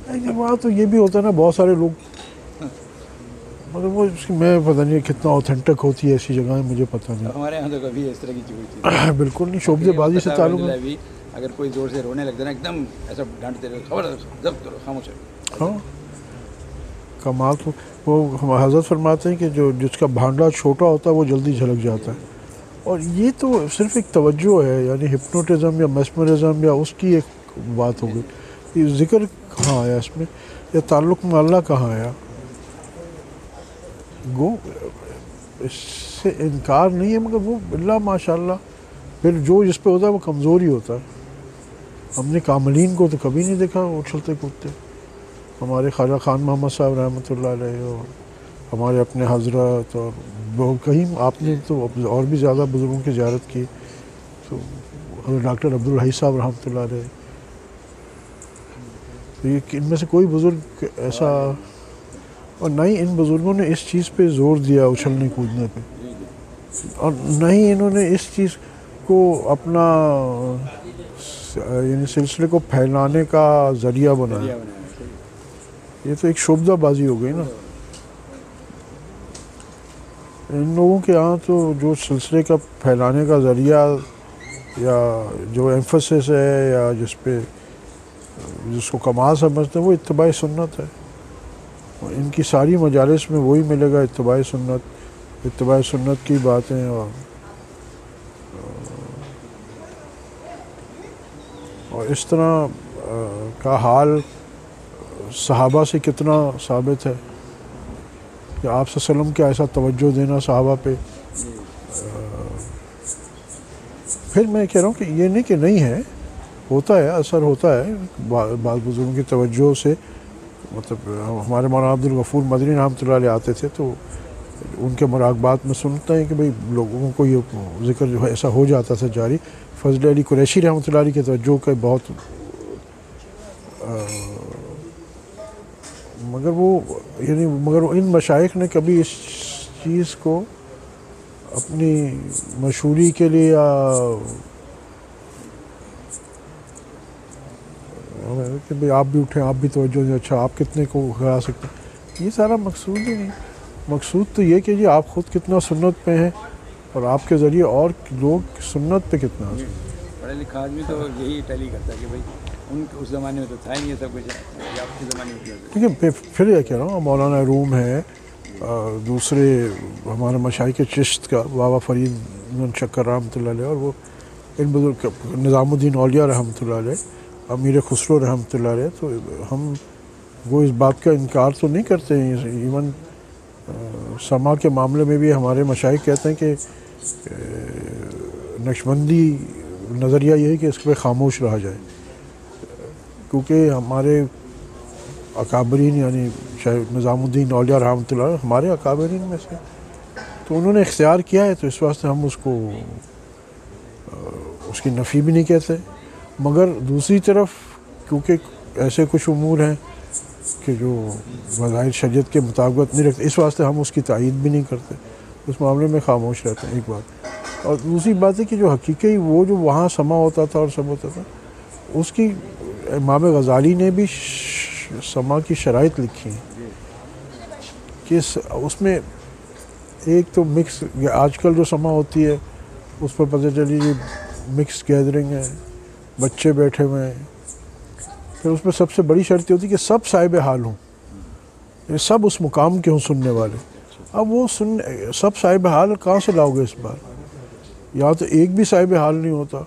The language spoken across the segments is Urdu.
وہاں تو یہ بھی ہوتا ہے نا، بہت سارے لوگ، مگر وہ میں پتہ نہیں کتنا اوتھینٹک ہوتی ہے ایسی جگہیں، مجھے پتہ نہیں. ہمارے یہاں تو کبھی اس طرح کی چیز بالکل نہیں. شعبے بازی سے تعلق ہے. بھی اگر کوئی زور سے رونے لگتا ہے نا، ایک دم ایسا ڈانٹتے رہے، خبر ضبط کرو، خاموش رہو. ہاں کمال تو وہ حضرت فرماتے ہیں کہ جس کا بھانڈا چھوٹا ہوتا ہے وہ جلدی جھلک جاتا ہے. اور یہ تو صرف ایک توجہ ہے، یعنی ہپنوٹزم یا میسمرزم یا اس کی ایک بات ہو گئی. یہ ذکر کہاں آیا اس میں، یا تعلق میں اللہ کہاں آیا؟ گو اس سے انکار نہیں ہے، مگر وہ اللہ ماشاء اللہ پھر جو جس پہ ہوتا ہے وہ کمزور ہی ہوتا ہے. ہم نے کاملین کو تو کبھی نہیں دیکھا اچھلتے کودتے. ہمارے خواجہ خان محمد صاحب رحمۃ اللہ علیہ، اور ہمارے اپنے حضرت، اور کہیں آپ نے تو اور بھی زیادہ بزرگوں کی زیارت کی، تو ڈاکٹر عبدالحی صاحب رحمۃ اللہ علیہ، تو یہ ان میں سے کوئی بزرگ ایسا، اور نہ ہی ان بزرگوں نے اس چیز پہ زور دیا اچھلنے کودنے پہ، اور نہ ہی انہوں نے اس چیز کو اپنا یعنی سلسلے کو پھیلانے کا ذریعہ بنایا. یہ تو ایک شعبہ بازی ہو گئی نا. ان لوگوں کے یہاں تو جو سلسلے کا پھیلانے کا ذریعہ یا جو ایمفسس ہے یا جس کو کمال سمجھتے ہیں وہ اتباع سنت ہے. ان کی ساری مجالس میں وہی ملے گا، اتباع سنت کی باتیں. اور اس طرح کا حال صحابہ سے کتنا ثابت ہے کہ آپ صلی اللہ علیہ وسلم کا ایسا توجہ دینا صحابہ پہ. پھر میں کہہ رہا ہوں کہ یہ نہیں کہ نہیں ہے، ہوتا ہے، اثر ہوتا ہے بعض بزرگوں کی توجہ سے. مطلب ہمارے مولانا عبدالغفور مدنی رحمۃ اللہ علیہ آتے تھے تو ان کے مراقبات میں سنتے ہیں کہ بھئی لوگوں کو یہ ذکر جو ہے ایسا ہو جاتا تھا جاری. فضل علی قریشی رحمۃ اللہ علیہ کی توجہ کا بہت، مگر ان مشائخ نے کبھی اس چیز کو اپنی مشہوری کے لیے یا کہ بھئی آپ بھی اٹھیں، آپ بھی توجہ دیں، اچھا آپ کتنے کو کرا سکتے ہیں، یہ سارا مقصود ہی نہیں. مقصود تو یہ کہ جی آپ خود کتنا سنت پہ ہیں اور آپ کے ذریعے اور لوگ سنت پہ کتنا ہیں. پڑھا لکھا آدمی تو یہی ٹیلی کرتا ہے کہ بھائی اس زمانے میں تو تھا ہی نہیں یہ سب کچھ، آپ کے زمانے میں. لیکن پھر یہ کہہ رہا ہوں، مولانا روم ہے، دوسرے ہمارے مشائخ چشت کا بابا فرید شکر رحمۃ اللہ علیہ، اور وہ ان بزرگ نظام الدین اولیاء رحمۃ اللہ علیہ، امیر خسرو رحمۃ اللہ علیہ، تو ہم وہ اس بات کا انکار تو نہیں کرتے ہیں. ایون سما کے معاملے میں بھی ہمارے مشائخ کہتے ہیں کہ نقشبندی نظریہ یہ ہے کہ اس پہ خاموش رہا جائے، کیونکہ ہمارے اکابرین یعنی نظام الدین اولیاء رحمۃ اللہ علیہ ہمارے اکابرین میں سے، تو انہوں نے اختیار کیا ہے، تو اس واسطے ہم اس کی نفی بھی نہیں کہتے. مگر دوسری طرف کیونکہ ایسے کچھ امور ہیں کہ جو بظاہر شریعت کے مطابقت نہیں رکھتے، اس واسطے ہم اس کی تائید بھی نہیں کرتے، اس معاملے میں خاموش رہتے ہیں. ایک بات. اور دوسری بات ہے کہ جو حقیقی وہ جو وہاں سما ہوتا تھا اور سب ہوتا تھا، اس کی امام غزالی نے بھی سما کی شرائط لکھی ہیں کہ اس میں ایک تو مکس، آج کل جو سما ہوتی ہے اس پر پتہ چلی مکس گیدرنگ ہے، بچے بیٹھے ہوئے ہیں. پھر اس میں سب سے بڑی شرط ہوتی ہے کہ سب صاحب حال ہوں، سب اس مقام کے ہوں سننے والے. اب وہ سب صاحب حال کہاں سے لاؤ گے اس بار؟ یہاں تو ایک بھی صاحب حال نہیں ہوتا،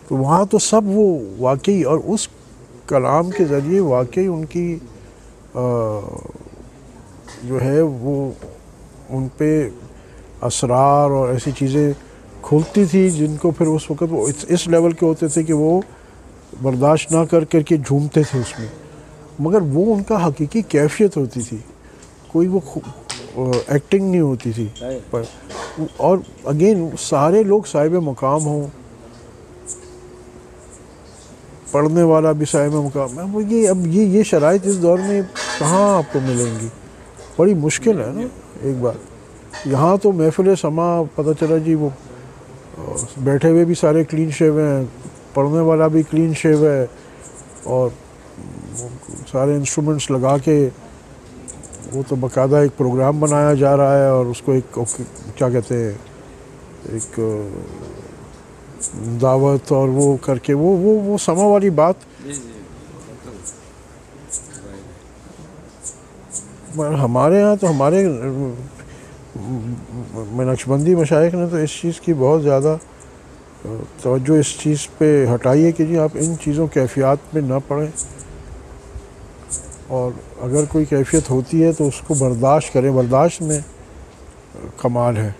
تو وہاں تو سب وہ واقعی، اور اس کلام کے ذریعے واقعی ان کی جو ہے وہ ان پہ اسرار اور ایسی چیزیں کھلتی تھی جن کو پھر اس وقت وہ اس لیول کے ہوتے تھے کہ وہ برداشت نہ کر کے جھومتے تھے اس میں. مگر وہ ان کا حقیقی کیفیت ہوتی تھی، کوئی وہ ایکٹنگ نہیں ہوتی تھی. اور اگین سارے لوگ صاحب مقام ہوں، پڑھنے والا بھی صاحب مقام ہے. اب یہ شرائط اس دور میں کہاں آپ کو ملیں گی؟ بڑی مشکل ہے نا. ایک بات یہاں تو محفل سما پتہ چلا جی وہ بیٹھے ہوئے بھی سارے کلین شیو ہیں، پڑھنے والا بھی کلین شیو ہے، اور سارے انسٹرومنٹس لگا کے وہ تو باقاعدہ ایک پروگرام بنایا جا رہا ہے اور اس کو ایک کیا کہتے ہیں ایک دعوت اور وہ کر کے وہ سما والی بات. جی جی ہمارے ہاں تو ہمارے نقشبندی مشائخ نے تو اس چیز کی بہت زیادہ توجہ اس چیز پہ ہٹائی ہے کہ جی آپ ان چیزوں کیفیات میں نہ پڑیں اور اگر کوئی کیفیت ہوتی ہے تو اس کو برداشت کریں. برداشت میں کمال ہے.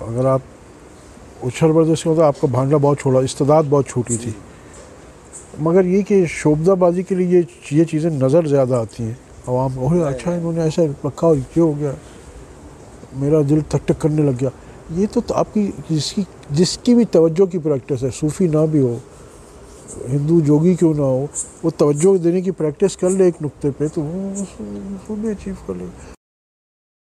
اگر آپ اچھل برداشت ہوتا آپ کا بھانڈا بہت چھوڑا, استعداد بہت چھوٹی تھی. مگر یہ کہ شوبدہ بازی کے لیے یہ چیزیں نظر زیادہ آتی ہیں عوام کو. اچھا انہوں نے ایسا رکھا اور یہ ہو گیا, میرا دل ٹھک ٹھک کرنے لگ گیا. یہ تو آپ کی جس کی بھی توجہ کی پریکٹس ہے, صوفی نہ بھی ہو, ہندو جوگی کیوں نہ ہو, وہ توجہ دینے کی پریکٹس کر لے ایک نقطے پہ تو وہ بھی اچیو کر لے.